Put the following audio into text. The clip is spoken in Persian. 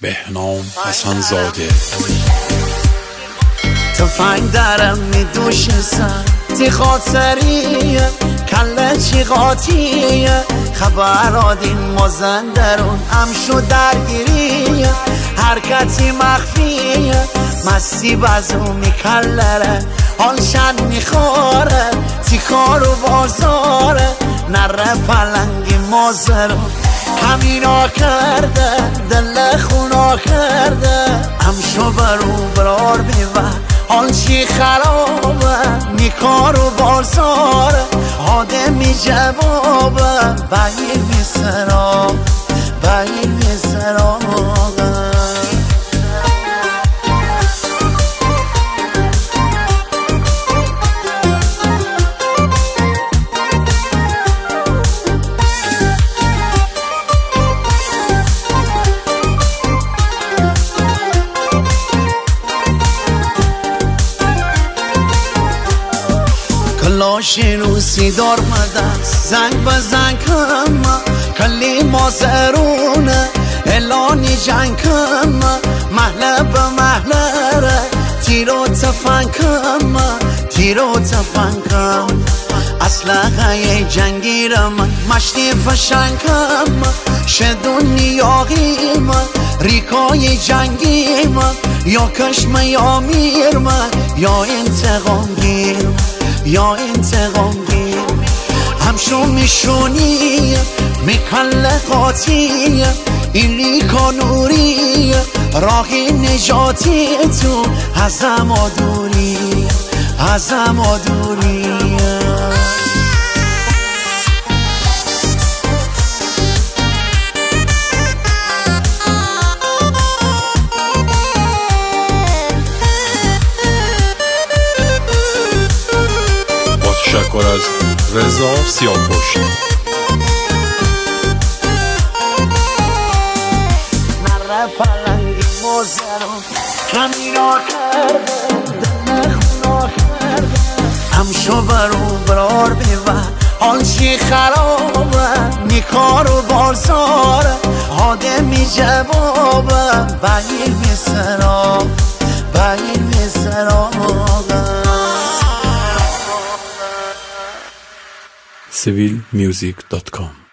بهنام حسن زاده. تفنگ درم میدوشه سر تی خاطریه کله چی قاطیه خبرادین مازندرون امشو درگیریه حرکتی مخفیه مستی بزو میکلره حالشن میخوره تی کار و بازاره نره پلنگی مازرون همینا کرده دل خونا کرده امشو برو برار بیور حال چی خرابه میکار و بازاره آدمی جوابه بگیر میسرا بگیر میسرا کلاشی روسی دار مدست زنگ بزن کم کلی مازرونه اعلانی جنگ کم محله به محله ره تیرو تفنگ کم تیرو تفنگ کم اسلحه جنگی را من مشتی فشنگ کم شدونی یاغی من ریکای جنگی من یا کشم یا میر من یا انتقام گیر یا انتقام گیر همشو میشونی میکله قاطی این ریکا نوری راهی نجاتی تو ازم آدوری ازم آدوری تشکر از رضا سیاه‌پشت. نره پلنگی مازرون همینا کرده دل خونا کرده همشو برو برار بیور حال چی خرابه میکار و بازاره آدمی جوابه بگیر میسرا بگیر میسرا civilmusic.com